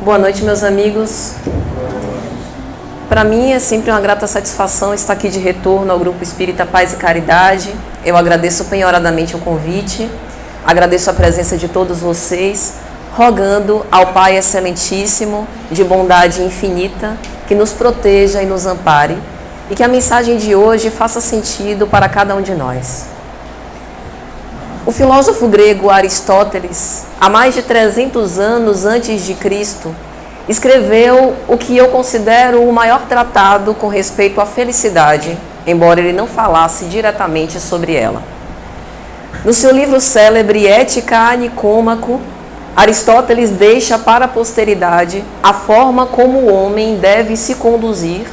Boa noite, meus amigos. Para mim é sempre uma grata satisfação estar aqui de retorno ao Grupo Espírita Paz e Caridade. Eu agradeço penhoradamente o convite, agradeço a presença de todos vocês, rogando ao Pai Excelentíssimo, de bondade infinita, que nos proteja e nos ampare, e que a mensagem de hoje faça sentido para cada um de nós. O filósofo grego Aristóteles, há mais de 300 anos antes de Cristo, escreveu o que eu considero o maior tratado com respeito à felicidade, embora ele não falasse diretamente sobre ela. No seu livro célebre Ética a Nicômaco, Aristóteles deixa para a posteridade a forma como o homem deve se conduzir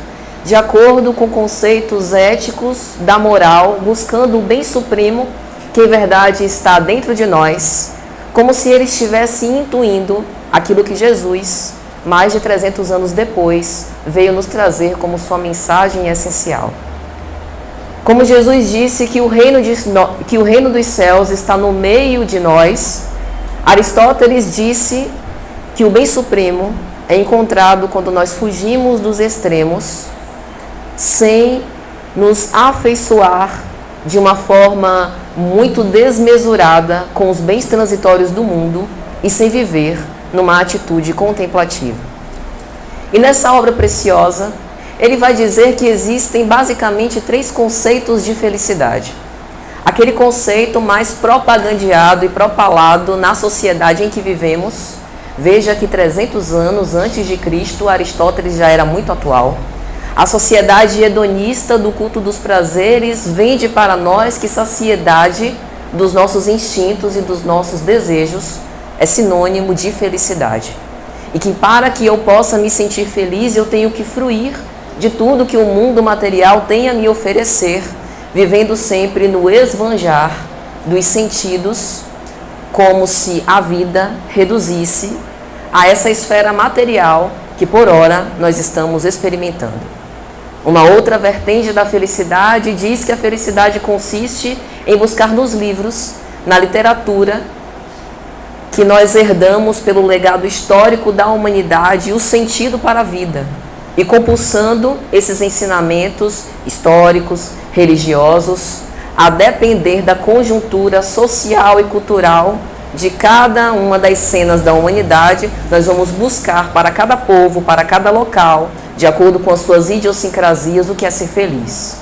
de acordo com conceitos éticos da moral, buscando o bem supremo que em verdade está dentro de nós, como se ele estivesse intuindo aquilo que Jesus, mais de 300 anos depois, veio nos trazer como sua mensagem essencial. Como Jesus disse que o reino dos céus está no meio de nós, Aristóteles disse que o bem supremo é encontrado quando nós fugimos dos extremos, sem nos afeiçoar de uma forma muito desmesurada com os bens transitórios do mundo e sem viver numa atitude contemplativa. E nessa obra preciosa, ele vai dizer que existem basicamente 3 conceitos de felicidade. Aquele conceito mais propagandeado e propalado na sociedade em que vivemos. Veja que 300 anos antes de Cristo, Aristóteles já era muito atual. A sociedade hedonista do culto dos prazeres vende para nós que saciedade dos nossos instintos e dos nossos desejos é sinônimo de felicidade. E que para que eu possa me sentir feliz, eu tenho que fruir de tudo que o mundo material tem a me oferecer, vivendo sempre no esbanjar dos sentidos, como se a vida reduzisse a essa esfera material que por ora nós estamos experimentando. Uma outra vertente da felicidade diz que a felicidade consiste em buscar nos livros, na literatura, que nós herdamos pelo legado histórico da humanidade, o sentido para a vida, e compulsando esses ensinamentos históricos, religiosos, a depender da conjuntura social e cultural de cada uma das cenas da humanidade, nós vamos buscar para cada povo, para cada local, de acordo com as suas idiosincrasias, o que é ser feliz.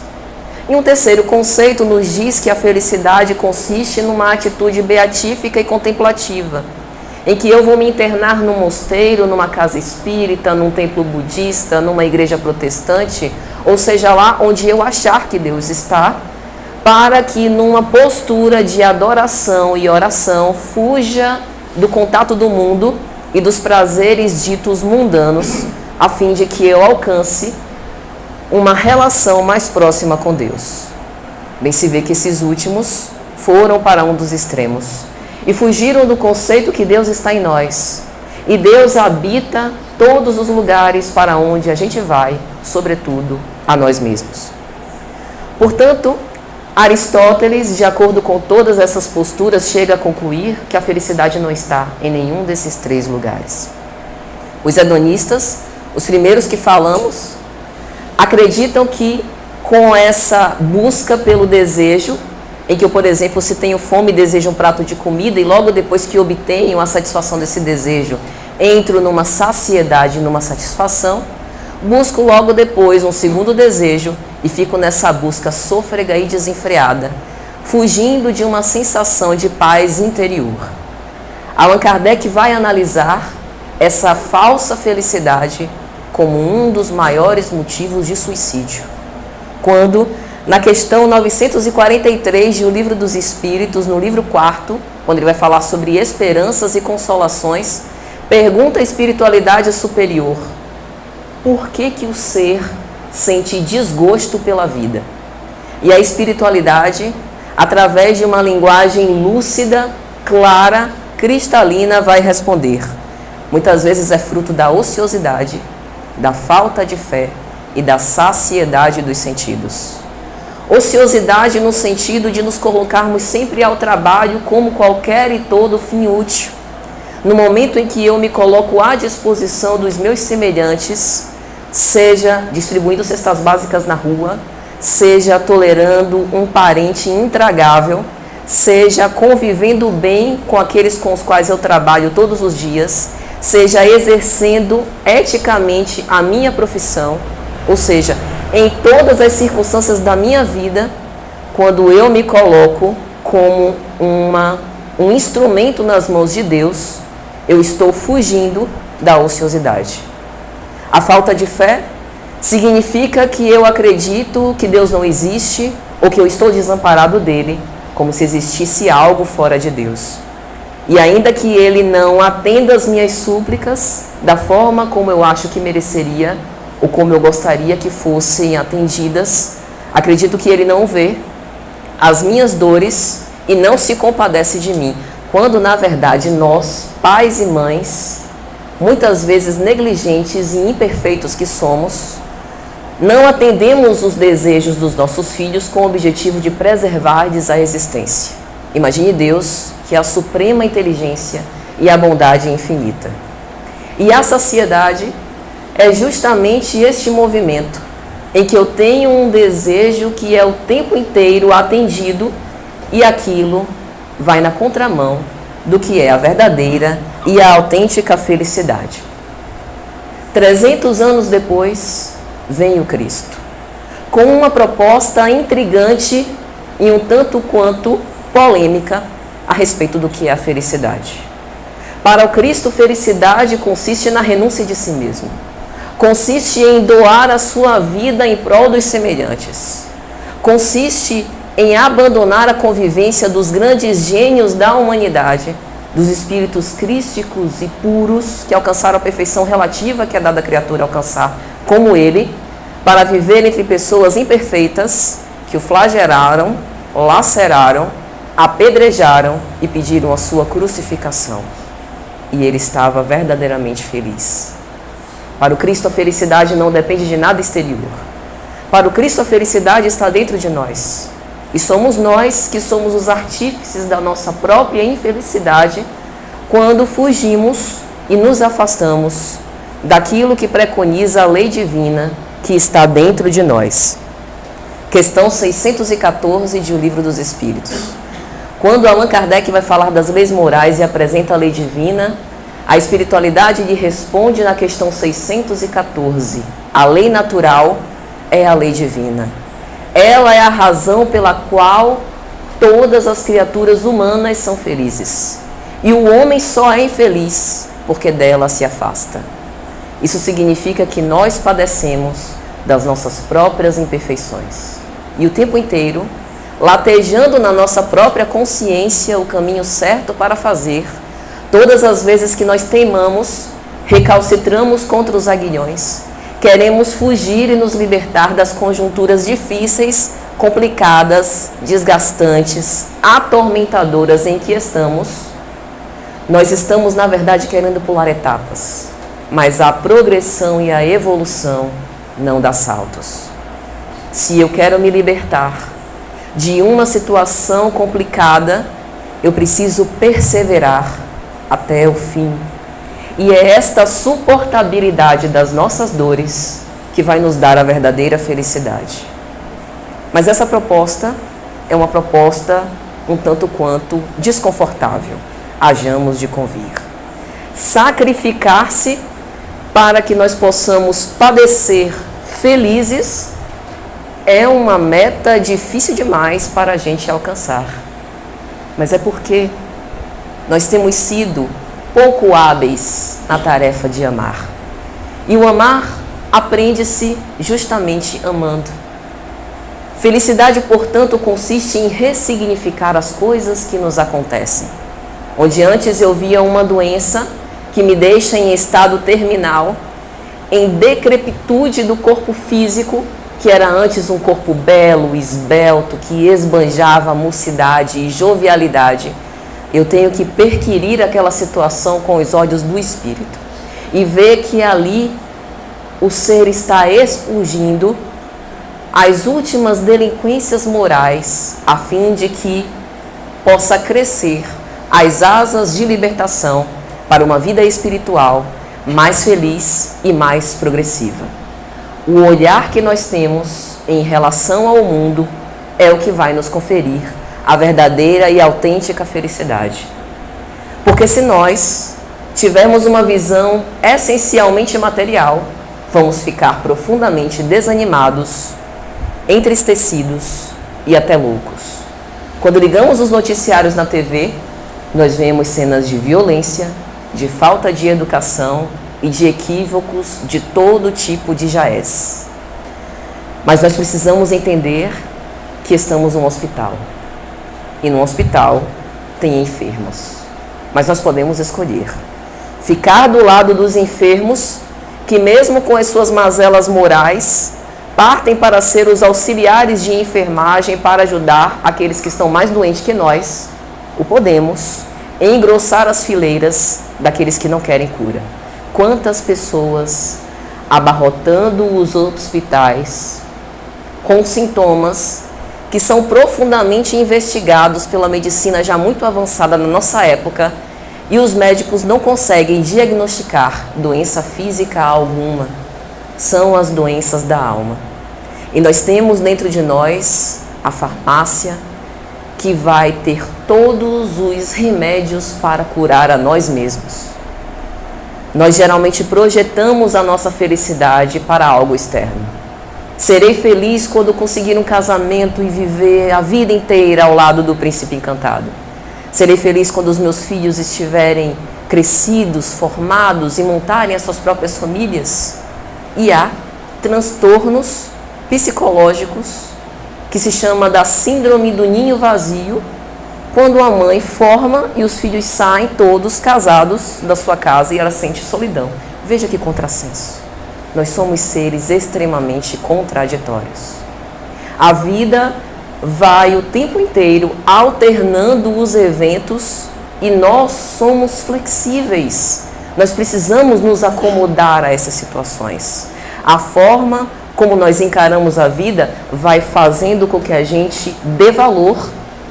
E um terceiro conceito nos diz que a felicidade consiste numa atitude beatífica e contemplativa, em que eu vou me internar num mosteiro, numa casa espírita, num templo budista, numa igreja protestante, ou seja lá onde eu achar que Deus está, para que numa postura de adoração e oração fuja do contato do mundo e dos prazeres ditos mundanos, a fim de que eu alcance uma relação mais próxima com Deus. Bem se vê que esses últimos foram para um dos extremos e fugiram do conceito que Deus está em nós. E Deus habita todos os lugares para onde a gente vai, sobretudo a nós mesmos. Portanto, Aristóteles, de acordo com todas essas posturas, chega a concluir que a felicidade não está em nenhum desses 3 lugares. Os hedonistas, os primeiros que falamos, acreditam que com essa busca pelo desejo, em que eu, por exemplo, se tenho fome e desejo um prato de comida e logo depois que obtenho a satisfação desse desejo, entro numa saciedade, numa satisfação, busco logo depois um segundo desejo e fico nessa busca sôfrega e desenfreada, fugindo de uma sensação de paz interior. Allan Kardec vai analisar essa falsa felicidade como um dos maiores motivos de suicídio, quando, na questão 943 do Livro dos Espíritos, no livro 4º, quando ele vai falar sobre esperanças e consolações, pergunta a espiritualidade superior: por que o ser sente desgosto pela vida? E a espiritualidade, através de uma linguagem lúcida, clara, cristalina, vai responder: muitas vezes é fruto da ociosidade, da falta de fé e da saciedade dos sentidos. Ociosidade no sentido de nos colocarmos sempre ao trabalho como qualquer e todo fim útil, no momento em que eu me coloco à disposição dos meus semelhantes, seja distribuindo cestas básicas na rua, seja tolerando um parente intragável, seja convivendo bem com aqueles com os quais eu trabalho todos os dias, seja exercendo eticamente a minha profissão, ou seja, em todas as circunstâncias da minha vida, quando eu me coloco como um instrumento nas mãos de Deus, eu estou fugindo da ociosidade. A falta de fé significa que eu acredito que Deus não existe ou que eu estou desamparado dele, como se existisse algo fora de Deus. E ainda que ele não atenda as minhas súplicas da forma como eu acho que mereceria ou como eu gostaria que fossem atendidas, acredito que ele não vê as minhas dores e não se compadece de mim, quando na verdade nós, pais e mães, muitas vezes negligentes e imperfeitos que somos, não atendemos os desejos dos nossos filhos com o objetivo de preservar-lhes a existência. Imagine Deus, que é a suprema inteligência e a bondade infinita. E a saciedade é justamente este movimento em que eu tenho um desejo que é o tempo inteiro atendido e aquilo vai na contramão do que é a verdadeira e a autêntica felicidade. 300 anos depois, vem o Cristo, com uma proposta intrigante e um tanto quanto polêmica a respeito do que é a felicidade. Para o Cristo, felicidade consiste na renúncia de si mesmo. Consiste em doar a sua vida em prol dos semelhantes. Consiste em abandonar a convivência dos grandes gênios da humanidade, dos espíritos crísticos e puros que alcançaram a perfeição relativa que é dada à criatura alcançar, como ele, para viver entre pessoas imperfeitas que o flagelaram, laceraram, apedrejaram e pediram a sua crucificação. E ele estava verdadeiramente feliz. Para o Cristo, a felicidade não depende de nada exterior. Para o Cristo, a felicidade está dentro de nós. E somos nós que somos os artífices da nossa própria infelicidade quando fugimos e nos afastamos daquilo que preconiza a lei divina que está dentro de nós. Questão 614 de O Livro dos Espíritos. Quando Allan Kardec vai falar das leis morais e apresenta a lei divina, a espiritualidade lhe responde na questão 614. A lei natural é a lei divina. Ela é a razão pela qual todas as criaturas humanas são felizes. E o homem só é infeliz porque dela se afasta. Isso significa que nós padecemos das nossas próprias imperfeições. E o tempo inteiro, latejando na nossa própria consciência o caminho certo para fazer, todas as vezes que nós teimamos, recalcitramos contra os aguilhões, queremos fugir e nos libertar das conjunturas difíceis, complicadas, desgastantes, atormentadoras em que estamos, nós estamos, na verdade, querendo pular etapas, mas a progressão e a evolução não dá saltos. Se eu quero me libertar de uma situação complicada, eu preciso perseverar até o fim. E é esta suportabilidade das nossas dores que vai nos dar a verdadeira felicidade. Mas essa proposta é uma proposta um tanto quanto desconfortável. Hajamos de convir. Sacrificar-se para que nós possamos padecer felizes é uma meta difícil demais para a gente alcançar. Mas é porque nós temos sido pouco hábeis na tarefa de amar. E o amar aprende-se justamente amando. Felicidade, portanto, consiste em ressignificar as coisas que nos acontecem. Onde antes eu via uma doença que me deixa em estado terminal, em decrepitude do corpo físico, que era antes um corpo belo, esbelto, que esbanjava mocidade e jovialidade, eu tenho que perquirir aquela situação com os olhos do espírito e ver que ali o ser está expurgindo as últimas delinquências morais, a fim de que possa crescer as asas de libertação para uma vida espiritual mais feliz e mais progressiva. O olhar que nós temos em relação ao mundo é o que vai nos conferir a verdadeira e autêntica felicidade. Porque se nós tivermos uma visão essencialmente material, vamos ficar profundamente desanimados, entristecidos e até loucos. Quando ligamos os noticiários na TV, nós vemos cenas de violência, de falta de educação e de equívocos de todo tipo de jaez. Mas nós precisamos entender que estamos num hospital. E no hospital tem enfermos. Mas nós podemos escolher ficar do lado dos enfermos, que mesmo com as suas mazelas morais, partem para ser os auxiliares de enfermagem para ajudar aqueles que estão mais doentes que nós, ou podemos engrossar as fileiras daqueles que não querem cura. Quantas pessoas abarrotando os hospitais com sintomas que são profundamente investigados pela medicina já muito avançada na nossa época, e os médicos não conseguem diagnosticar doença física alguma. São as doenças da alma. E nós temos dentro de nós a farmácia, que vai ter todos os remédios para curar a nós mesmos. Nós geralmente projetamos a nossa felicidade para algo externo. Serei feliz quando conseguir um casamento e viver a vida inteira ao lado do príncipe encantado. Serei feliz quando os meus filhos estiverem crescidos, formados e montarem as suas próprias famílias. E há transtornos psicológicos que se chama da síndrome do ninho vazio, quando a mãe forma e os filhos saem todos casados da sua casa e ela sente solidão. Veja que contrassenso. Nós somos seres extremamente contraditórios. A vida vai o tempo inteiro alternando os eventos e nós somos flexíveis. Nós precisamos nos acomodar a essas situações. A forma como nós encaramos a vida vai fazendo com que a gente dê valor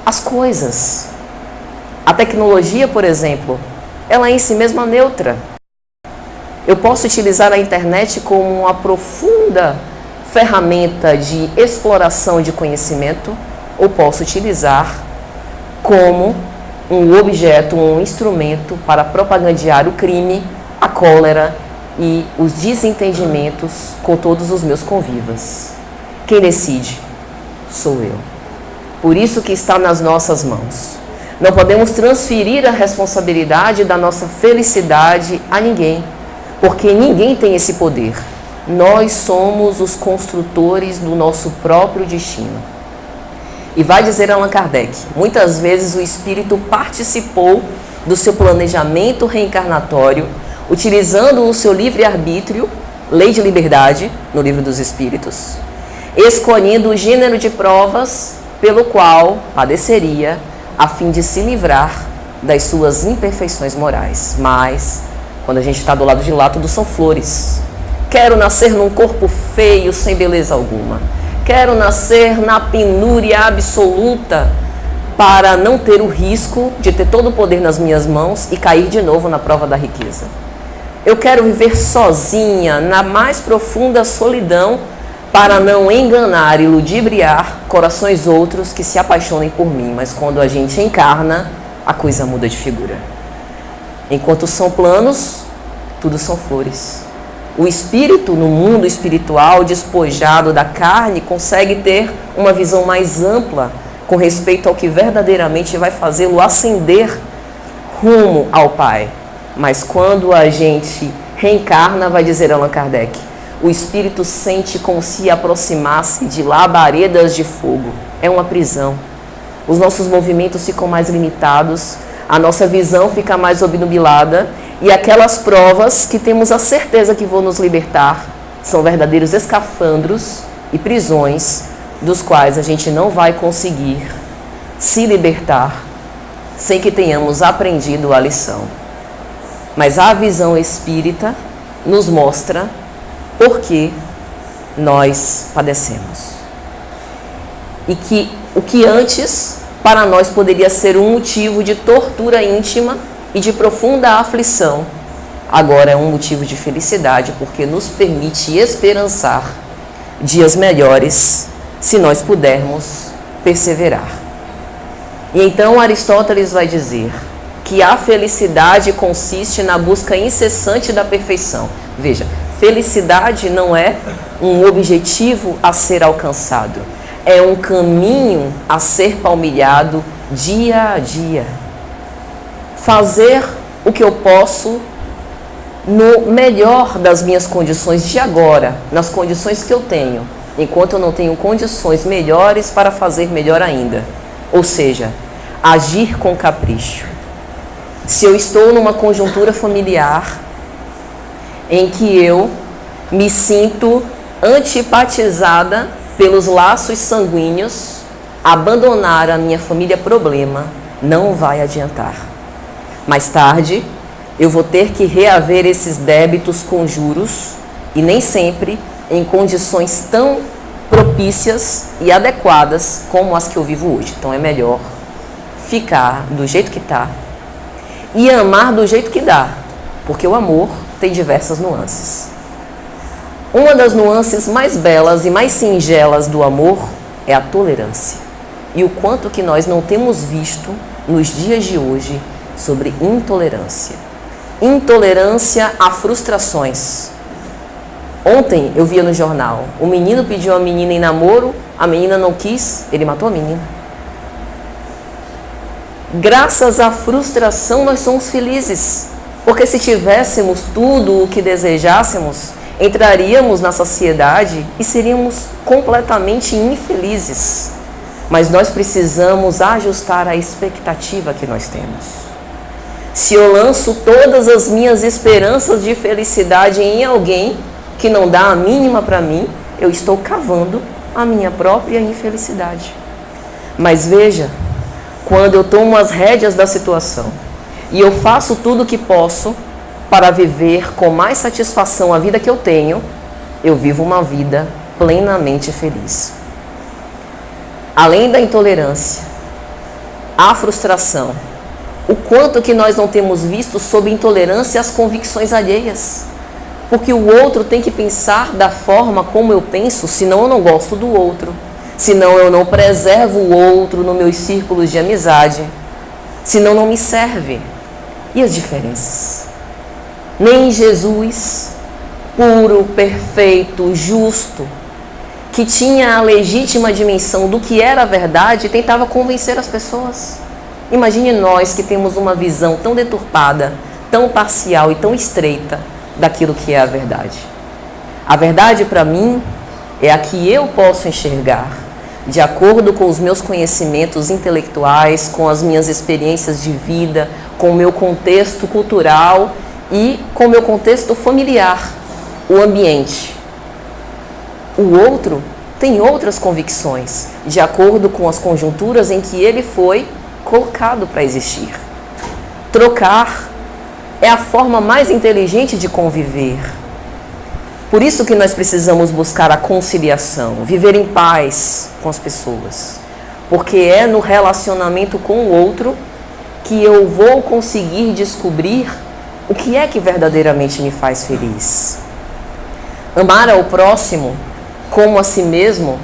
às coisas. A tecnologia, por exemplo, ela é em si mesma neutra. Eu posso utilizar a internet como uma profunda ferramenta de exploração de conhecimento, ou posso utilizar como um objeto, um instrumento para propagandear o crime, a cólera e os desentendimentos com todos os meus convivas. Quem decide? Sou eu. Por isso que está nas nossas mãos. Não podemos transferir a responsabilidade da nossa felicidade a ninguém, porque ninguém tem esse poder. Nós somos os construtores do nosso próprio destino. E vai dizer Allan Kardec, muitas vezes o espírito participou do seu planejamento reencarnatório, utilizando o seu livre-arbítrio, lei de liberdade, no Livro dos Espíritos, escolhendo o gênero de provas pelo qual padeceria, a fim de se livrar das suas imperfeições morais. Mas, quando a gente está do lado de lá, tudo são flores. Quero nascer num corpo feio, sem beleza alguma. Quero nascer na penúria absoluta, para não ter o risco de ter todo o poder nas minhas mãos e cair de novo na prova da riqueza. Eu quero viver sozinha, na mais profunda solidão, para não enganar e ludibriar corações outros que se apaixonem por mim. Mas quando a gente encarna, a coisa muda de figura. Enquanto são planos, tudo são flores. O espírito, no mundo espiritual, despojado da carne, consegue ter uma visão mais ampla com respeito ao que verdadeiramente vai fazê-lo ascender rumo ao Pai. Mas quando a gente reencarna, vai dizer Allan Kardec, o espírito sente como se aproximasse de labaredas de fogo. É uma prisão. Os nossos movimentos ficam mais limitados, a nossa visão fica mais obnubilada, e aquelas provas que temos a certeza que vão nos libertar são verdadeiros escafandros e prisões dos quais a gente não vai conseguir se libertar sem que tenhamos aprendido a lição. Mas a visão espírita nos mostra por que nós padecemos. E que o que antes para nós poderia ser um motivo de tortura íntima, e de profunda aflição, agora é um motivo de felicidade, porque nos permite esperançar dias melhores, se nós pudermos perseverar. E então Aristóteles vai dizer que a felicidade consiste na busca incessante da perfeição. Veja, felicidade não é um objetivo a ser alcançado, é um caminho a ser palmilhado dia a dia. Fazer o que eu posso no melhor das minhas condições de agora, nas condições que eu tenho, enquanto eu não tenho condições melhores para fazer melhor ainda. Ou seja, agir com capricho. Se eu estou numa conjuntura familiar em que eu me sinto antipatizada pelos laços sanguíneos, abandonar a minha família problema não vai adiantar. Mais tarde, eu vou ter que reaver esses débitos com juros e nem sempre em condições tão propícias e adequadas como as que eu vivo hoje. Então é melhor ficar do jeito que está e amar do jeito que dá, porque o amor tem diversas nuances. Uma das nuances mais belas e mais singelas do amor é a tolerância. E o quanto que nós não temos visto nos dias de hoje sobre intolerância. Intolerância a frustrações. Ontem eu via no jornal, o menino pediu a menina em namoro, a menina não quis, ele matou a menina. Graças à frustração nós somos felizes, porque se tivéssemos tudo o que desejássemos, entraríamos na sociedade e seríamos completamente infelizes. Mas nós precisamos ajustar a expectativa que nós temos. Se eu lanço todas as minhas esperanças de felicidade em alguém que não dá a mínima para mim, eu estou cavando a minha própria infelicidade. Mas veja, quando eu tomo as rédeas da situação e eu faço tudo o que posso para viver com mais satisfação a vida que eu tenho, eu vivo uma vida plenamente feliz. Além da intolerância, a frustração, o quanto que nós não temos visto sobre intolerância às convicções alheias. Porque o outro tem que pensar da forma como eu penso, senão eu não gosto do outro. Senão eu não preservo o outro nos meus círculos de amizade. Senão não me serve. E as diferenças? Nem Jesus, puro, perfeito, justo, que tinha a legítima dimensão do que era a verdade, tentava convencer as pessoas. Imagine nós que temos uma visão tão deturpada, tão parcial e tão estreita daquilo que é a verdade. A verdade para mim é a que eu posso enxergar, de acordo com os meus conhecimentos intelectuais, com as minhas experiências de vida, com o meu contexto cultural e com o meu contexto familiar, o ambiente. O outro tem outras convicções, de acordo com as conjunturas em que ele foi colocado para existir. Trocar é a forma mais inteligente de conviver. Por isso que nós precisamos buscar a conciliação, viver em paz com as pessoas. Porque é no relacionamento com o outro que eu vou conseguir descobrir o que é que verdadeiramente me faz feliz. Amar ao próximo como a si mesmo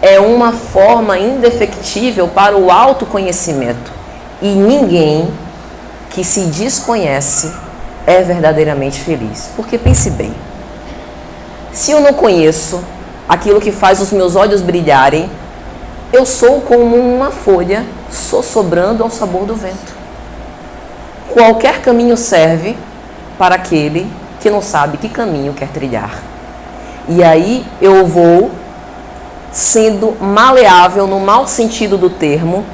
é uma forma indefectível para o autoconhecimento. E ninguém que se desconhece é verdadeiramente feliz. Porque pense bem, se eu não conheço aquilo que faz os meus olhos brilharem, eu sou como uma folha sossobrando ao sabor do vento. Qualquer caminho serve para aquele que não sabe que caminho quer trilhar. E aí eu vou sendo maleável no mau sentido do termo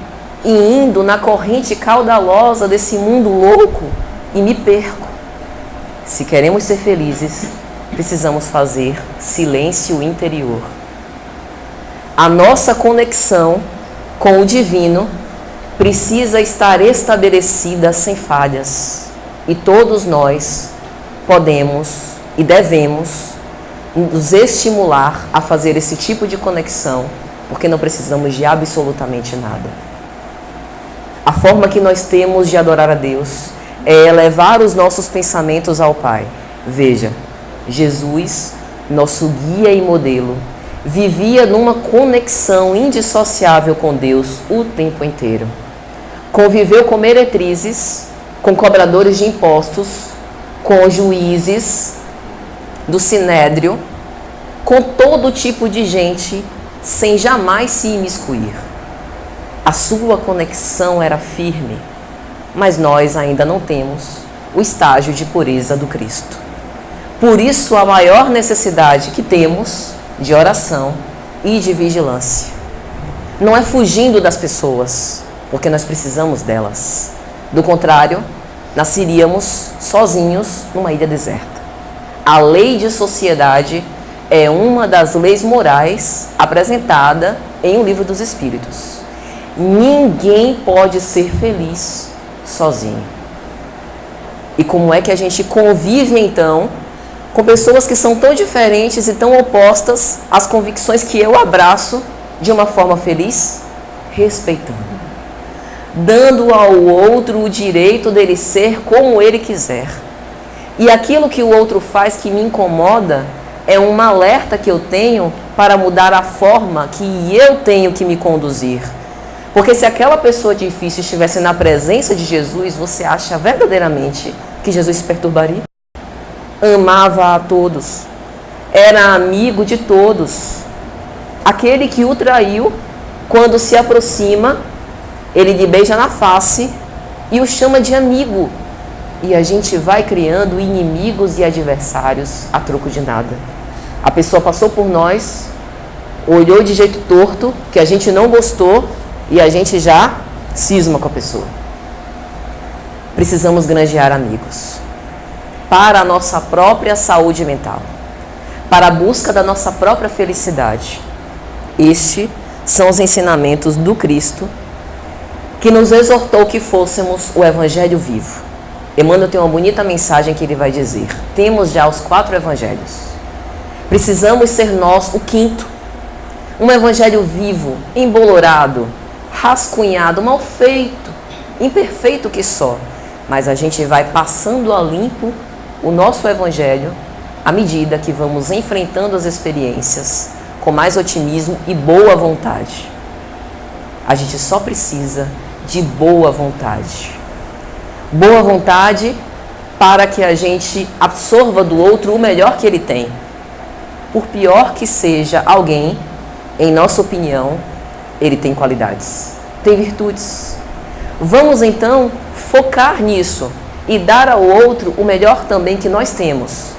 e indo na corrente caudalosa desse mundo louco e me perco. Se queremos ser felizes, precisamos fazer silêncio interior. A nossa conexão com o divino precisa estar estabelecida sem falhas. E todos nós podemos e devemos nos estimular a fazer esse tipo de conexão, porque não precisamos de absolutamente nada. A forma que nós temos de adorar a Deus é elevar os nossos pensamentos ao Pai. Veja, Jesus, nosso guia e modelo, vivia numa conexão indissociável com Deus o tempo inteiro. Conviveu com meretrizes, com cobradores de impostos, com juízes do sinédrio, com todo tipo de gente, sem jamais se imiscuir. A sua conexão era firme, mas nós ainda não temos o estágio de pureza do Cristo. Por isso, a maior necessidade que temos de oração e de vigilância. Não é fugindo das pessoas, porque nós precisamos delas. Do contrário, nasceríamos sozinhos numa ilha deserta. A lei de sociedade é uma das leis morais apresentada em O Livro dos Espíritos. Ninguém pode ser feliz sozinho. E como é que a gente convive, então, com pessoas que são tão diferentes e tão opostas às convicções que eu abraço de uma forma feliz? Respeitando. Dando ao outro o direito dele ser como ele quiser. E aquilo que o outro faz que me incomoda é um alerta que eu tenho para mudar a forma que eu tenho que me conduzir. Porque se aquela pessoa difícil estivesse na presença de Jesus, você acha verdadeiramente que Jesus se perturbaria? Amava a todos, era amigo de todos. Aquele que o traiu, quando se aproxima, ele lhe beija na face e o chama de amigo. E a gente vai criando inimigos e adversários a troco de nada. A pessoa passou por nós, olhou de jeito torto, que a gente não gostou, e a gente já cisma com a pessoa. Precisamos granjear amigos para a nossa própria saúde mental, para a busca da nossa própria felicidade. Estes são os ensinamentos do Cristo, que nos exortou que fôssemos o Evangelho vivo. Emmanuel tem uma bonita mensagem que ele vai dizer: temos já os 4 Evangelhos. Precisamos ser nós o 5º. Um Evangelho vivo, embolorado, rascunhado, mal feito, imperfeito que só. Mas a gente vai passando a limpo o nosso Evangelho à medida que vamos enfrentando as experiências com mais otimismo e boa vontade. A gente só precisa de boa vontade. Boa vontade para que a gente absorva do outro o melhor que ele tem. Por pior que seja alguém, em nossa opinião, ele tem qualidades, tem virtudes. Vamos então focar nisso e dar ao outro o melhor também que nós temos.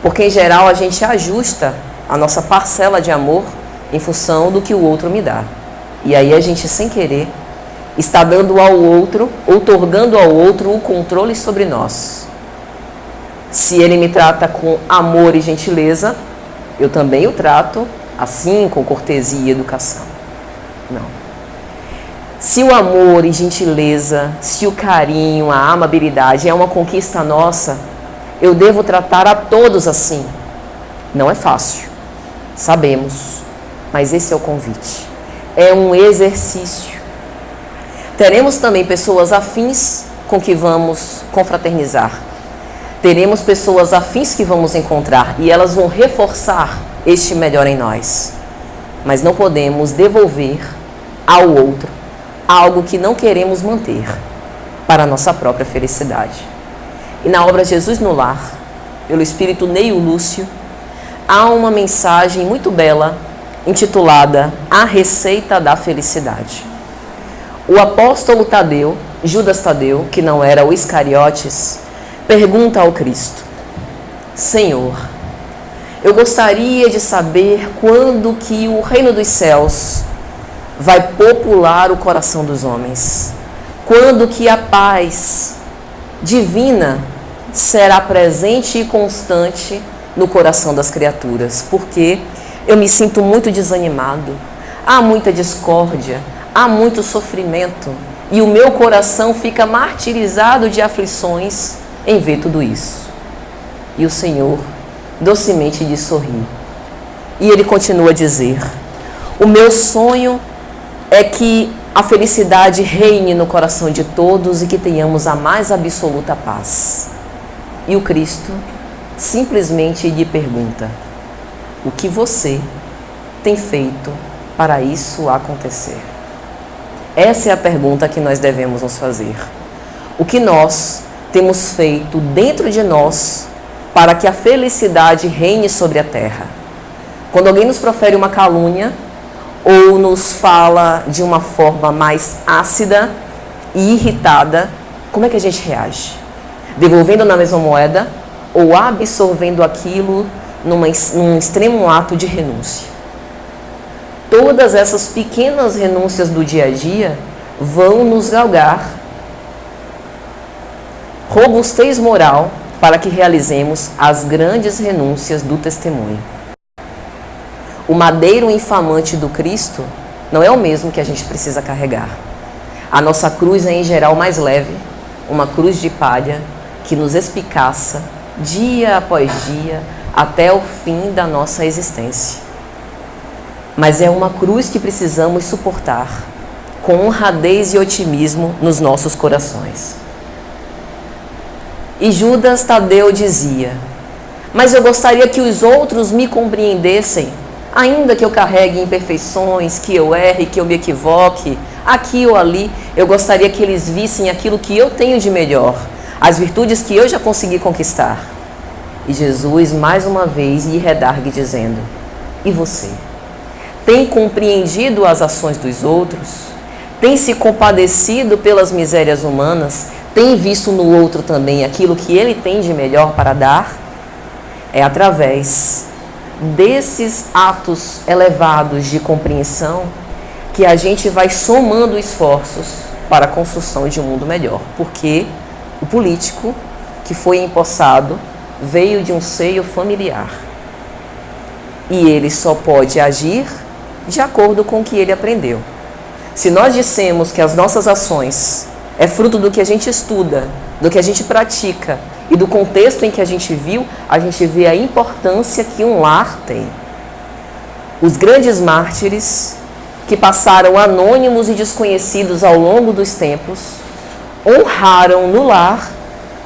Porque em geral a gente ajusta a nossa parcela de amor em função do que o outro me dá. E aí a gente, sem querer, está dando ao outro, outorgando ao outro o controle sobre nós. Se ele me trata com amor e gentileza, eu também o trato assim, com cortesia e educação. Não. Se o amor e gentileza, se o carinho, a amabilidade é uma conquista nossa, eu devo tratar a todos assim. Não é fácil, sabemos, mas esse é o convite. É um exercício. Teremos também pessoas afins com que vamos confraternizar. Teremos pessoas afins que vamos encontrar e elas vão reforçar este melhor em nós. Mas não podemos devolver ao outro algo que não queremos manter para a nossa própria felicidade. E na obra Jesus no Lar, pelo espírito Neio Lúcio, há uma mensagem muito bela intitulada A Receita da Felicidade. O apóstolo Tadeu, Judas Tadeu, que não era o Iscariotes, pergunta ao Cristo: Senhor, eu gostaria de saber quando que o reino dos céus vai popular o coração dos homens. Quando que a paz divina será presente e constante no coração das criaturas. Porque eu me sinto muito desanimado, há muita discórdia, há muito sofrimento e o meu coração fica martirizado de aflições em ver tudo isso. E o Senhor docemente lhe sorri. E ele continua a dizer: o meu sonho é que a felicidade reine no coração de todos e que tenhamos a mais absoluta paz. E o Cristo simplesmente lhe pergunta: o que você tem feito para isso acontecer? Essa é a pergunta que nós devemos nos fazer. O que nós temos feito dentro de nós para que a felicidade reine sobre a terra? Quando alguém nos profere uma calúnia ou nos fala de uma forma mais ácida e irritada, como é que a gente reage? Devolvendo na mesma moeda ou absorvendo aquilo num extremo ato de renúncia? Todas essas pequenas renúncias do dia a dia vão nos galgar robustez moral para que realizemos as grandes renúncias do testemunho. O madeiro infamante do Cristo não é o mesmo que a gente precisa carregar. A nossa cruz é em geral mais leve, uma cruz de palha que nos espicaça dia após dia até o fim da nossa existência. Mas é uma cruz que precisamos suportar com honradez e otimismo nos nossos corações. E Judas Tadeu dizia: mas eu gostaria que os outros me compreendessem, ainda que eu carregue imperfeições, que eu erre, que eu me equivoque, aqui ou ali, eu gostaria que eles vissem aquilo que eu tenho de melhor, as virtudes que eu já consegui conquistar. E Jesus, mais uma vez, lhe redargue dizendo: e você? Tem compreendido as ações dos outros? Tem se compadecido pelas misérias humanas? Tem visto no outro também aquilo que ele tem de melhor para dar? É através desses atos elevados de compreensão que a gente vai somando esforços para a construção de um mundo melhor. Porque o político que foi empossado veio de um seio familiar. E ele só pode agir de acordo com o que ele aprendeu. Se nós dissemos que as nossas ações é fruto do que a gente estuda, do que a gente pratica e do contexto em que a gente viu, a gente vê a importância que um lar tem. Os grandes mártires, que passaram anônimos e desconhecidos ao longo dos tempos, honraram no lar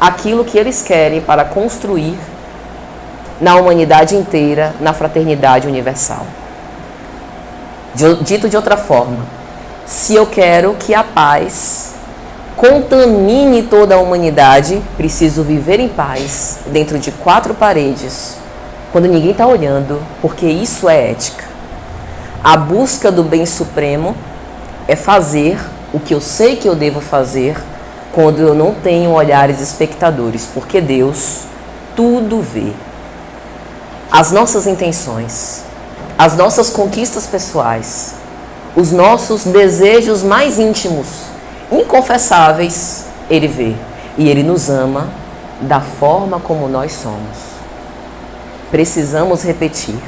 aquilo que eles querem para construir na humanidade inteira, na fraternidade universal. Dito de outra forma, se eu quero que a paz contamine toda a humanidade, preciso viver em paz dentro de 4 paredes, quando ninguém está olhando, porque isso é ética. A busca do bem supremo é fazer o que eu sei que eu devo fazer quando eu não tenho olhares espectadores, porque Deus tudo vê. As nossas intenções, as nossas conquistas pessoais, os nossos desejos mais íntimos, inconfessáveis, Ele vê. E Ele nos ama da forma como nós somos. Precisamos repetir.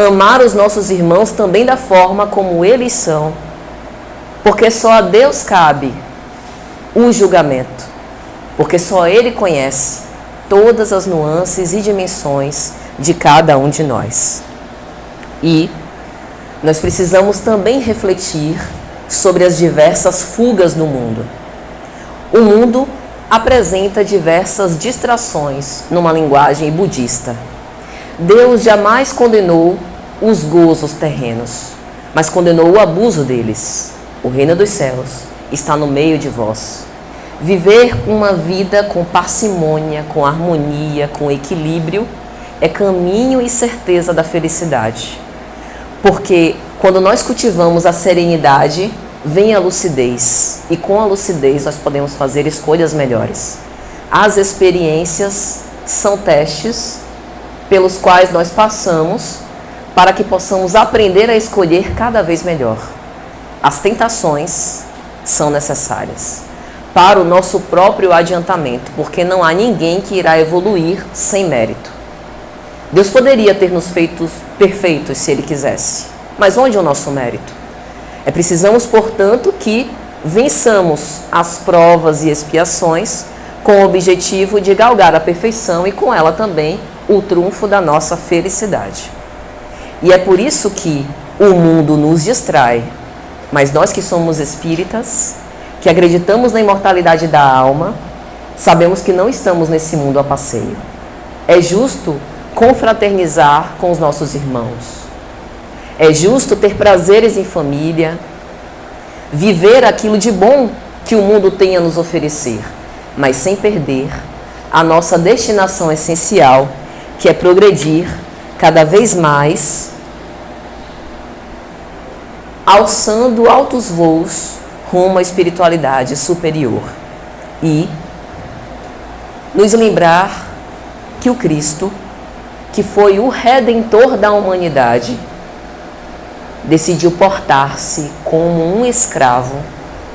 Amar os nossos irmãos também da forma como eles são. Porque só a Deus cabe o julgamento. Porque só Ele conhece todas as nuances e dimensões de cada um de nós. E nós precisamos também refletir sobre as diversas fugas no mundo. O mundo apresenta diversas distrações numa linguagem budista. Deus jamais condenou os gozos terrenos, mas condenou o abuso deles. O reino dos céus está no meio de vós. Viver uma vida com parcimônia, com harmonia, com equilíbrio, é caminho e certeza da felicidade. Porque quando nós cultivamos a serenidade, vem a lucidez. E com a lucidez nós podemos fazer escolhas melhores. As experiências são testes pelos quais nós passamos para que possamos aprender a escolher cada vez melhor. As tentações são necessárias para o nosso próprio adiantamento, porque não há ninguém que irá evoluir sem mérito. Deus poderia ter nos feito perfeitos se Ele quisesse, mas onde é o nosso mérito? Precisamos, portanto, que vençamos as provas e expiações com o objetivo de galgar a perfeição e com ela também o triunfo da nossa felicidade. E é por isso que o mundo nos distrai Mas nós que somos espíritas, que acreditamos na imortalidade da alma, sabemos que não estamos nesse mundo a passeio. É justo confraternizar com os nossos irmãos. É justo ter prazeres em família, viver aquilo de bom que o mundo tem a nos oferecer, mas sem perder a nossa destinação essencial, que é progredir cada vez mais, alçando altos voos rumo à espiritualidade superior e nos lembrar que o Cristo, que foi o Redentor da humanidade, decidiu portar-se como um escravo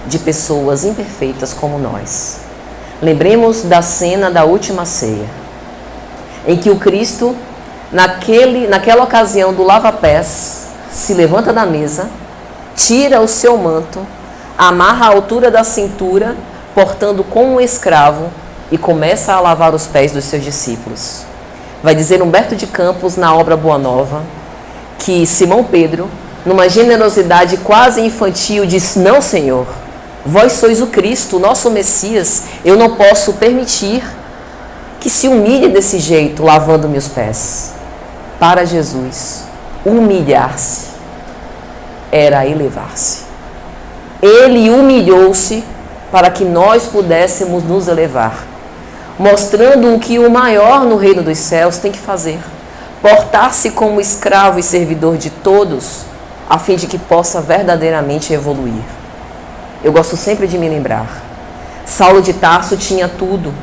de pessoas imperfeitas como nós. Lembremos da cena da última ceia, em que o Cristo, naquela ocasião do lava-pés, se levanta da mesa, tira o seu manto, amarra à altura da cintura, portando como um escravo, e começa a lavar os pés dos seus discípulos. Vai dizer Humberto de Campos, na obra Boa Nova, que Simão Pedro, numa generosidade quase infantil, disse: não, Senhor, vós sois o Cristo, o nosso Messias, eu não posso permitir que se humilhe desse jeito, lavando-me os pés. Para Jesus, humilhar-se era elevar-se. Ele humilhou-se para que nós pudéssemos nos elevar, mostrando o que o maior no reino dos céus tem que fazer: portar-se como escravo e servidor de todos, a fim de que possa verdadeiramente evoluir. Eu gosto sempre de me lembrar, Saulo de Tarso tinha tudo: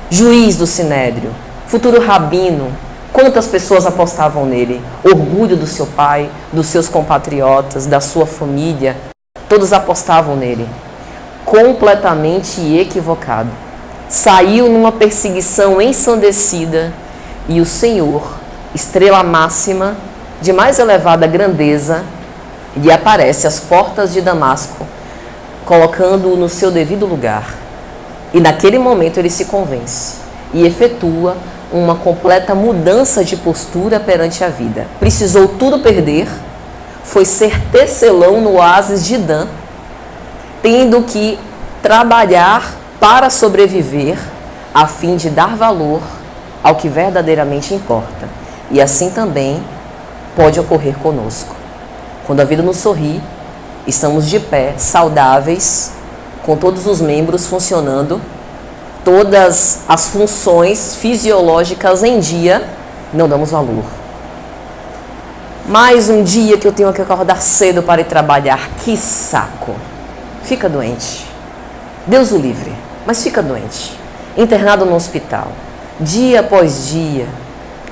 juiz do Sinédrio, futuro rabino. Quantas pessoas apostavam nele? Orgulho do seu pai, dos seus compatriotas, da sua família. Todos apostavam nele. Completamente equivocado. Saiu numa perseguição ensandecida e o Senhor, estrela máxima de mais elevada grandeza, lhe aparece às portas de Damasco, colocando-o no seu devido lugar. E naquele momento ele se convence e efetua uma completa mudança de postura perante a vida. Precisou tudo perder, foi ser tecelão no oásis de Dan, tendo que trabalhar para sobreviver, a fim de dar valor ao que verdadeiramente importa. E assim também pode ocorrer conosco. Quando a vida nos sorri, estamos de pé, saudáveis, com todos os membros funcionando, todas as funções fisiológicas em dia, não damos valor. Mais um dia que eu tenho que acordar cedo para ir trabalhar, que saco. Fica doente. Deus o livre, mas fica doente. Internado no hospital, dia após dia,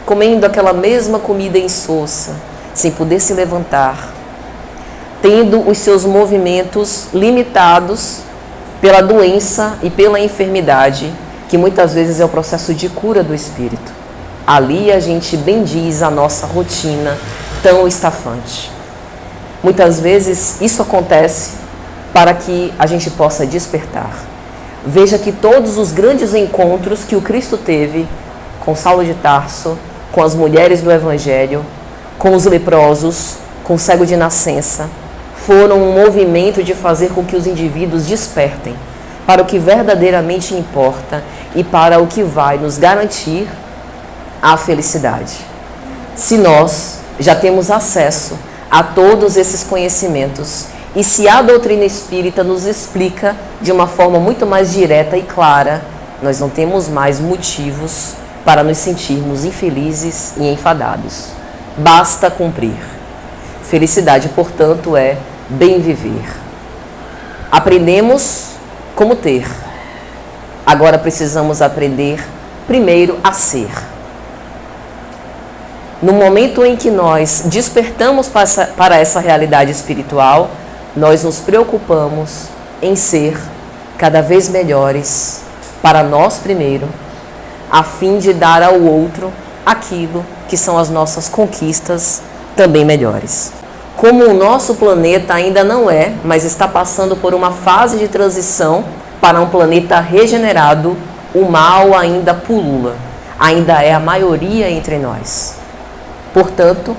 comendo aquela mesma comida insossa, sem poder se levantar, tendo os seus movimentos limitados pela doença e pela enfermidade, que muitas vezes é o processo de cura do espírito. Ali a gente bendiz a nossa rotina tão estafante. Muitas vezes isso acontece para que a gente possa despertar. Veja que todos os grandes encontros que o Cristo teve com Saulo de Tarso, com as mulheres do Evangelho, com os leprosos, com o cego de nascença, foram um movimento de fazer com que os indivíduos despertem para o que verdadeiramente importa e para o que vai nos garantir a felicidade. Se nós já temos acesso a todos esses conhecimentos e se a doutrina espírita nos explica de uma forma muito mais direta e clara, nós não temos mais motivos para nos sentirmos infelizes e enfadados. Basta cumprir. Felicidade, portanto, é bem viver. Aprendemos como ter. Agora precisamos aprender primeiro a ser. No momento em que nós despertamos para essa realidade espiritual, nós nos preocupamos em ser cada vez melhores para nós primeiro, a fim de dar ao outro aquilo que são as nossas conquistas também melhores. Como o nosso planeta ainda não é, mas está passando por uma fase de transição para um planeta regenerado, o mal ainda pulula, ainda é a maioria entre nós. Portanto,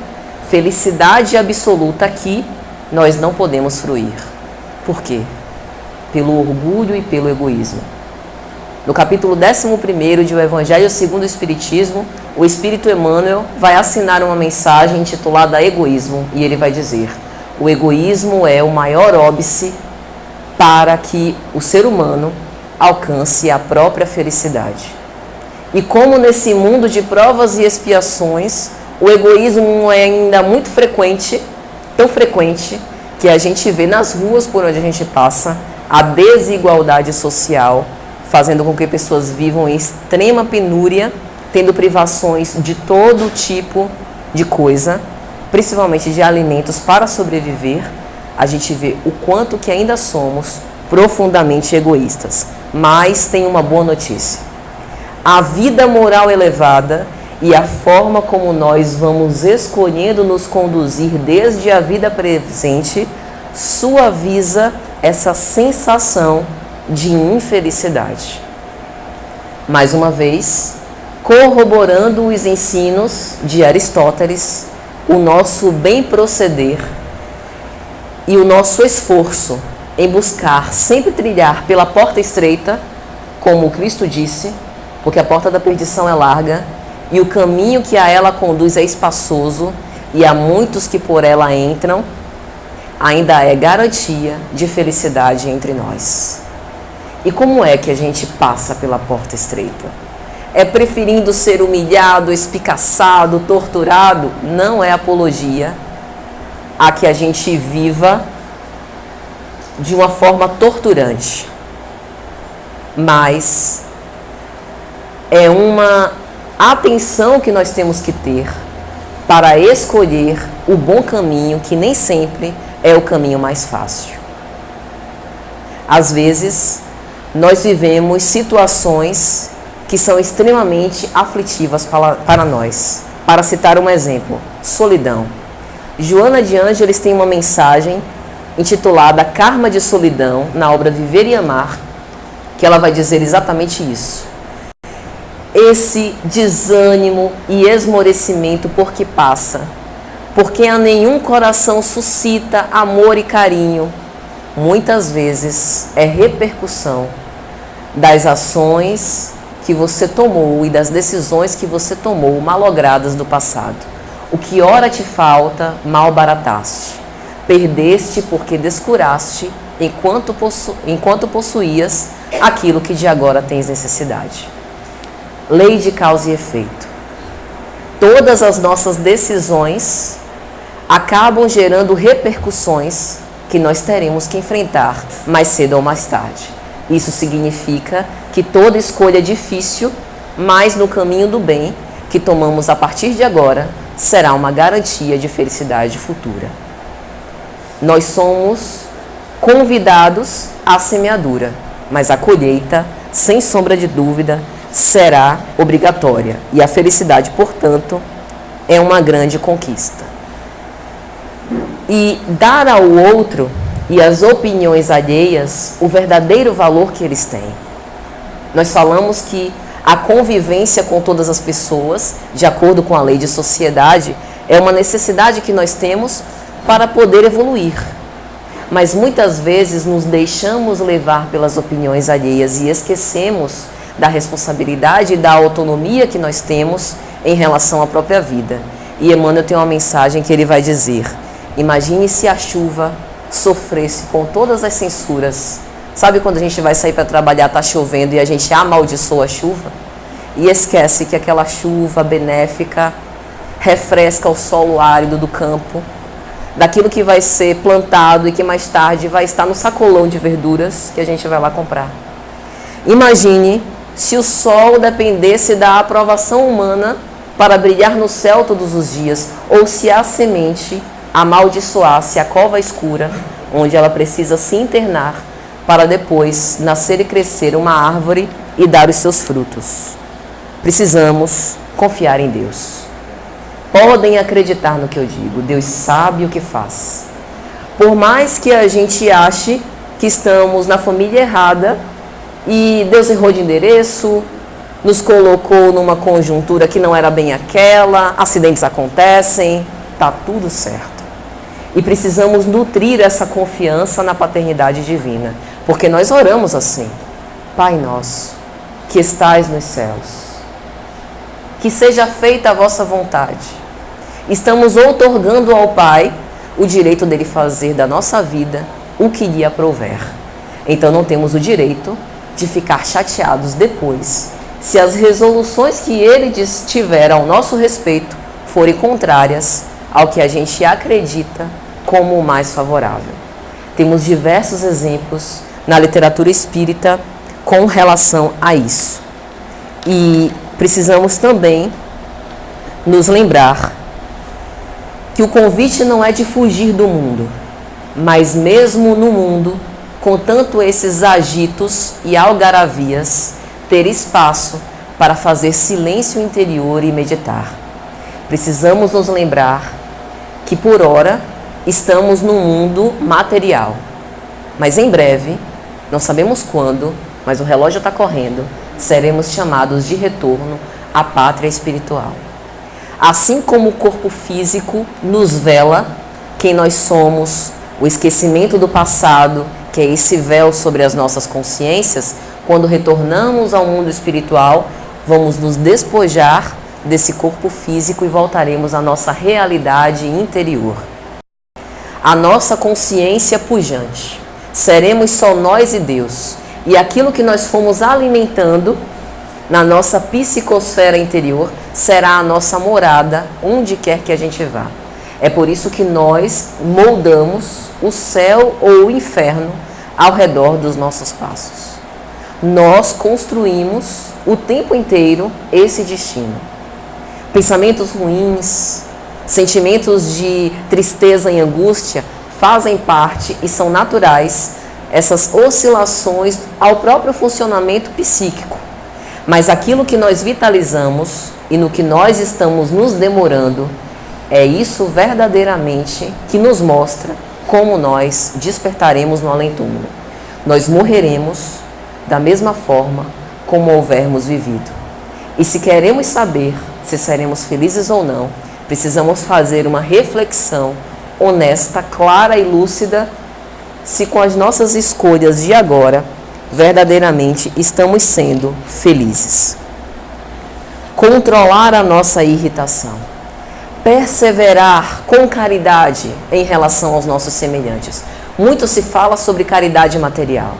felicidade absoluta aqui nós não podemos fruir. Por quê? Pelo orgulho e pelo egoísmo. No capítulo 11 de O Evangelho segundo o Espiritismo, o Espírito Emmanuel vai assinar uma mensagem intitulada Egoísmo, e ele vai dizer: o egoísmo é o maior óbice para que o ser humano alcance a própria felicidade. E como nesse mundo de provas e expiações, o egoísmo é ainda muito frequente, tão frequente, que a gente vê nas ruas por onde a gente passa a desigualdade social, fazendo com que pessoas vivam em extrema penúria, tendo privações de todo tipo de coisa, principalmente de alimentos para sobreviver. A gente vê o quanto que ainda somos profundamente egoístas. Mas tem uma boa notícia. A vida moral elevada e a forma como nós vamos escolhendo nos conduzir desde a vida presente suaviza essa sensação de infelicidade. Mais uma vez, corroborando os ensinos de Aristóteles, o nosso bem proceder e o nosso esforço em buscar sempre trilhar pela porta estreita, como Cristo disse, porque a porta da perdição é larga e o caminho que a ela conduz é espaçoso e há muitos que por ela entram, ainda é garantia de felicidade entre nós. E como é que a gente passa pela porta estreita? É preferindo ser humilhado, espicaçado, torturado? Não é apologia a que a gente viva de uma forma torturante, mas é uma atenção que nós temos que ter para escolher o bom caminho, que nem sempre é o caminho mais fácil. Às vezes, nós vivemos situações que são extremamente aflitivas para nós. Para citar um exemplo, solidão. Joana de Ângeles tem uma mensagem intitulada Karma de Solidão, na obra Viver e Amar, que ela vai dizer exatamente isso. Esse desânimo e esmorecimento por que passa, porque a nenhum coração suscita amor e carinho, muitas vezes é repercussão das ações que você tomou e das decisões que você tomou malogradas do passado. O que ora te falta, mal barataste. Perdeste porque descuraste enquanto possuías aquilo que de agora tens necessidade. Lei de causa e efeito. Todas as nossas decisões acabam gerando repercussões que nós teremos que enfrentar mais cedo ou mais tarde. Isso significa que toda escolha é difícil, mas no caminho do bem que tomamos a partir de agora será uma garantia de felicidade futura. Nós somos convidados à semeadura, mas a colheita, sem sombra de dúvida, será obrigatória. E a felicidade, portanto, é uma grande conquista. E dar ao outro e às opiniões alheias o verdadeiro valor que eles têm. Nós falamos que a convivência com todas as pessoas, de acordo com a lei de sociedade, é uma necessidade que nós temos para poder evoluir. Mas muitas vezes nos deixamos levar pelas opiniões alheias e esquecemos da responsabilidade e da autonomia que nós temos em relação à própria vida. E Emmanuel tem uma mensagem que ele vai dizer: imagine se a chuva sofresse com todas as censuras. Sabe quando a gente vai sair para trabalhar, está chovendo e a gente amaldiçoa a chuva? E esquece que aquela chuva benéfica refresca o solo árido do campo, daquilo que vai ser plantado e que mais tarde vai estar no sacolão de verduras que a gente vai lá comprar. Imagine se o sol dependesse da aprovação humana para brilhar no céu todos os dias, ou se a semente amaldiçoasse a cova escura, onde ela precisa se internar para depois nascer e crescer uma árvore e dar os seus frutos. Precisamos confiar em Deus. Podem acreditar no que eu digo, Deus sabe o que faz. Por mais que a gente ache que estamos na família errada e Deus errou de endereço, nos colocou numa conjuntura que não era bem aquela, acidentes acontecem, tá tudo certo. E precisamos nutrir essa confiança na paternidade divina, porque nós oramos assim: Pai nosso, que estais nos céus, que seja feita a vossa vontade. Estamos outorgando ao Pai o direito dele fazer da nossa vida o que lhe aprouver. Então não temos o direito de ficar chateados depois, se as resoluções que ele tiver ao nosso respeito forem contrárias ao que a gente acredita como o mais favorável. Temos diversos exemplos na literatura espírita com relação a isso. E precisamos também nos lembrar que o convite não é de fugir do mundo, mas mesmo no mundo, com tanto esses agitos e algaravias, ter espaço para fazer silêncio interior e meditar. Precisamos nos lembrar que, por ora, estamos no mundo material, mas em breve, não sabemos quando, mas o relógio está correndo, seremos chamados de retorno à pátria espiritual. Assim como o corpo físico nos vela quem nós somos, o esquecimento do passado, que é esse véu sobre as nossas consciências, quando retornamos ao mundo espiritual, vamos nos despojar desse corpo físico e voltaremos à nossa realidade interior. A nossa consciência pujante. Seremos só nós e Deus. E aquilo que nós fomos alimentando na nossa psicosfera interior será a nossa morada, onde quer que a gente vá. É por isso que nós moldamos o céu ou o inferno ao redor dos nossos passos. Nós construímos o tempo inteiro esse destino. Pensamentos ruins, sentimentos de tristeza e angústia fazem parte e são naturais essas oscilações ao próprio funcionamento psíquico. Mas aquilo que nós vitalizamos e no que nós estamos nos demorando, é isso verdadeiramente que nos mostra como nós despertaremos no além-túmulo. Nós morreremos da mesma forma como houvermos vivido. E se queremos saber se seremos felizes ou não, precisamos fazer uma reflexão honesta, clara e lúcida, se com as nossas escolhas de agora, verdadeiramente estamos sendo felizes. Controlar a nossa irritação. Perseverar com caridade em relação aos nossos semelhantes. Muito se fala sobre caridade material.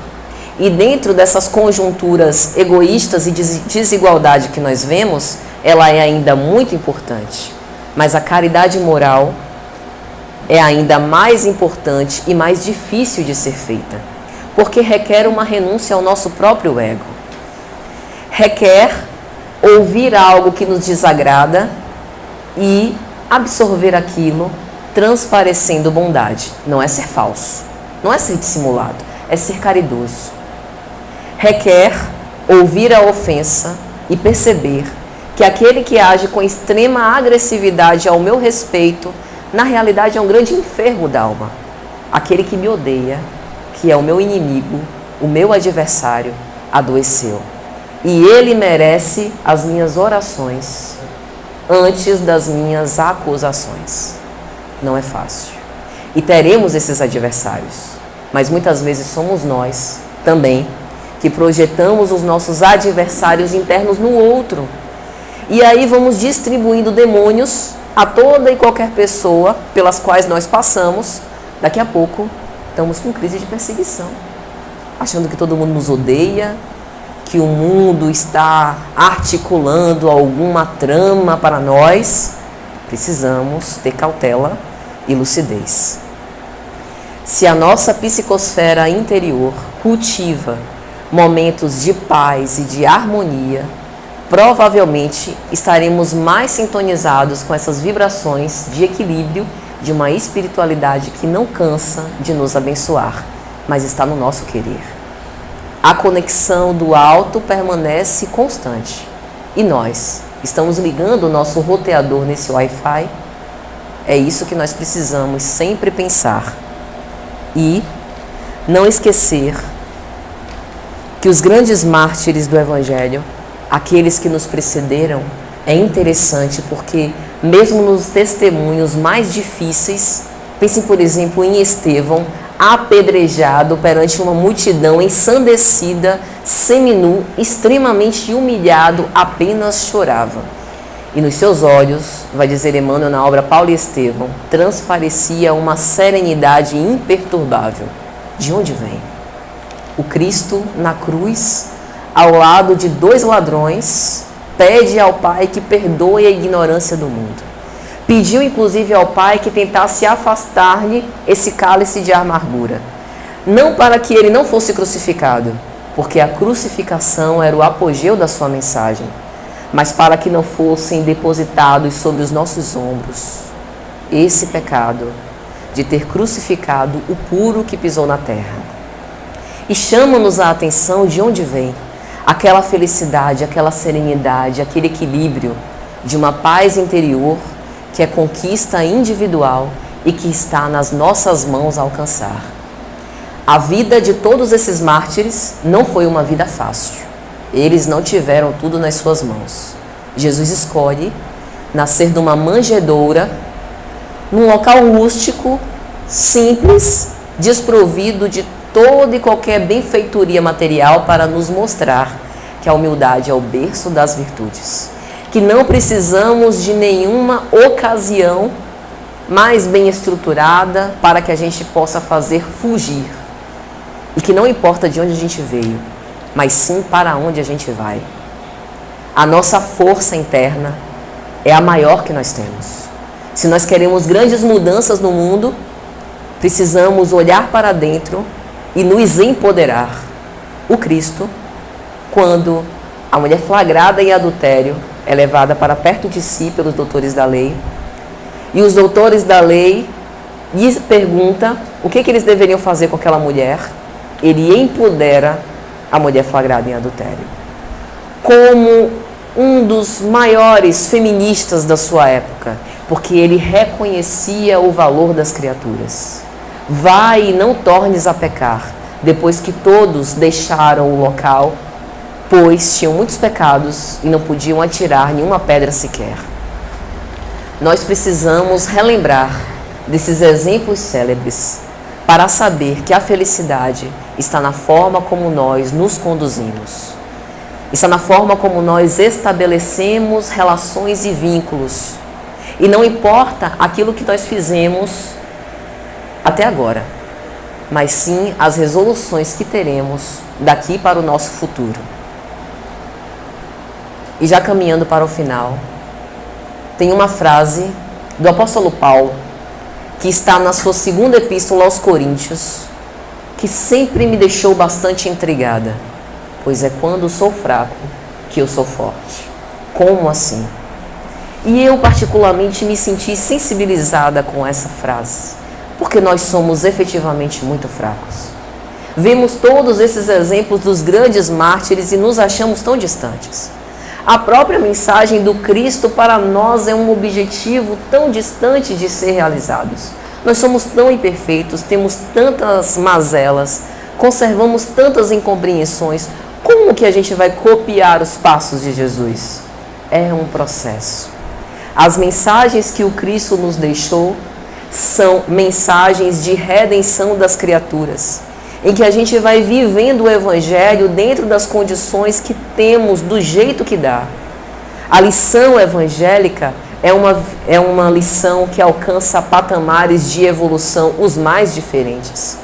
E dentro dessas conjunturas egoístas e de desigualdade que nós vemos, ela é ainda muito importante. Mas a caridade moral é ainda mais importante e mais difícil de ser feita, porque requer uma renúncia ao nosso próprio ego. Requer ouvir algo que nos desagrada e absorver aquilo, transparecendo bondade. Não é ser falso, não é ser dissimulado, é ser caridoso. Requer ouvir a ofensa e perceber que aquele que age com extrema agressividade ao meu respeito, na realidade é um grande enfermo da alma. Aquele que me odeia, que é o meu inimigo, o meu adversário, adoeceu. E ele merece as minhas orações antes das minhas acusações. Não é fácil. E teremos esses adversários, mas muitas vezes somos nós também que projetamos os nossos adversários internos no outro. E aí vamos distribuindo demônios a toda e qualquer pessoa pelas quais nós passamos. Daqui a pouco estamos com crise de perseguição, achando que todo mundo nos odeia, que o mundo está articulando alguma trama para nós. Precisamos ter cautela e lucidez. Se a nossa psicosfera interior cultiva momentos de paz e de harmonia, provavelmente estaremos mais sintonizados com essas vibrações de equilíbrio de uma espiritualidade que não cansa de nos abençoar, mas está no nosso querer. A conexão do alto permanece constante. E nós estamos ligando o nosso roteador nesse Wi-Fi? É isso que nós precisamos sempre pensar. E não esquecer que os grandes mártires do Evangelho, aqueles que nos precederam, é interessante porque mesmo nos testemunhos mais difíceis, Pensem, por exemplo, em Estevão, apedrejado perante uma multidão ensandecida, seminu, extremamente humilhado, apenas chorava. E nos seus olhos, vai dizer Emmanuel na obra Paulo e Estevão, transparecia uma serenidade imperturbável. De onde vem? O Cristo, na cruz, ao lado de 2 ladrões, pede ao Pai que perdoe a ignorância do mundo. Pediu, inclusive, ao Pai que tentasse afastar-lhe esse cálice de amargura. Não para que ele não fosse crucificado, porque a crucificação era o apogeu da sua mensagem, mas para que não fossem depositados sobre os nossos ombros esse pecado de ter crucificado o puro que pisou na terra. E chama-nos a atenção de onde vem aquela felicidade, aquela serenidade, aquele equilíbrio de uma paz interior que é conquista individual e que está nas nossas mãos a alcançar. A vida de todos esses mártires não foi uma vida fácil. Eles não tiveram tudo nas suas mãos. Jesus escolhe nascer numa manjedoura, num local rústico, simples, desprovido de toda e qualquer benfeitoria material para nos mostrar que a humildade é o berço das virtudes. Que não precisamos de nenhuma ocasião mais bem estruturada para que a gente possa fazer fugir. E que não importa de onde a gente veio, mas sim para onde a gente vai. A nossa força interna é a maior que nós temos. Se nós queremos grandes mudanças no mundo, precisamos olhar para dentro e nos empoderar. O Cristo, quando a mulher flagrada em adultério é levada para perto de si pelos doutores da lei, e os doutores da lei lhes perguntam o que eles deveriam fazer com aquela mulher, ele empodera a mulher flagrada em adultério. Como um dos maiores feministas da sua época, porque ele reconhecia o valor das criaturas. Vai e não tornes a pecar, depois que todos deixaram o local, pois tinham muitos pecados e não podiam atirar nenhuma pedra sequer. Nós precisamos relembrar desses exemplos célebres para saber que a felicidade está na forma como nós nos conduzimos. Está na forma como nós estabelecemos relações e vínculos. E não importa aquilo que nós fizemos até agora, mas sim as resoluções que teremos daqui para o nosso futuro. E já caminhando para o final, tem uma frase do apóstolo Paulo, que está na sua 2ª epístola aos Coríntios, que sempre me deixou bastante intrigada, pois é quando sou fraco que eu sou forte. Como assim? E eu particularmente me senti sensibilizada com essa frase, porque nós somos efetivamente muito fracos. Vemos todos esses exemplos dos grandes mártires e nos achamos tão distantes. A própria mensagem do Cristo para nós é um objetivo tão distante de ser realizados. Nós somos tão imperfeitos, temos tantas mazelas, conservamos tantas incompreensões. Como que a gente vai copiar os passos de Jesus? É um processo. As mensagens que o Cristo nos deixou são mensagens de redenção das criaturas, em que a gente vai vivendo o Evangelho dentro das condições que temos, do jeito que dá. A lição evangélica é uma lição que alcança patamares de evolução os mais diferentes.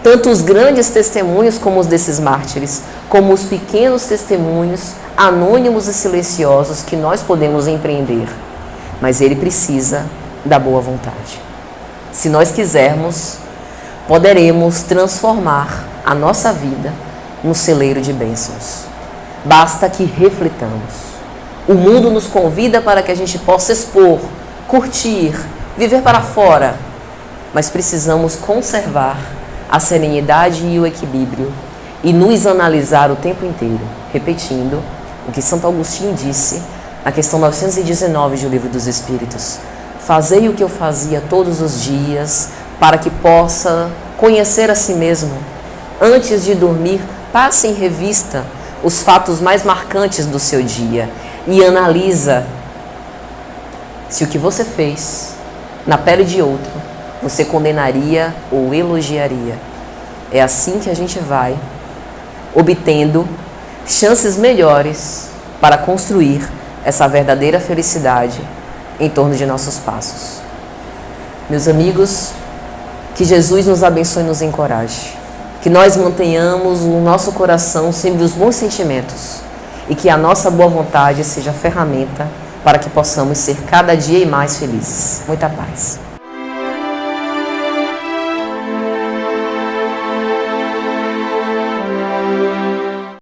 Tanto os grandes testemunhos como os desses mártires, como os pequenos testemunhos, anônimos e silenciosos que nós podemos empreender. Mas ele precisa da boa vontade. Se nós quisermos, poderemos transformar a nossa vida num celeiro de bênçãos. Basta que reflitamos. O mundo nos convida para que a gente possa expor, curtir, viver para fora, mas precisamos conservar a serenidade e o equilíbrio e nos analisar o tempo inteiro, repetindo o que Santo Agostinho disse na questão 919 do Livro dos Espíritos. Fazei o que eu fazia todos os dias para que possa conhecer a si mesmo. Antes de dormir, passe em revista os fatos mais marcantes do seu dia e analisa se o que você fez na pele de outro você condenaria ou elogiaria? É assim que a gente vai obtendo chances melhores para construir essa verdadeira felicidade em torno de nossos passos. Meus amigos, que Jesus nos abençoe e nos encoraje. Que nós mantenhamos no nosso coração sempre os bons sentimentos e que a nossa boa vontade seja a ferramenta para que possamos ser cada dia mais felizes. Muita paz.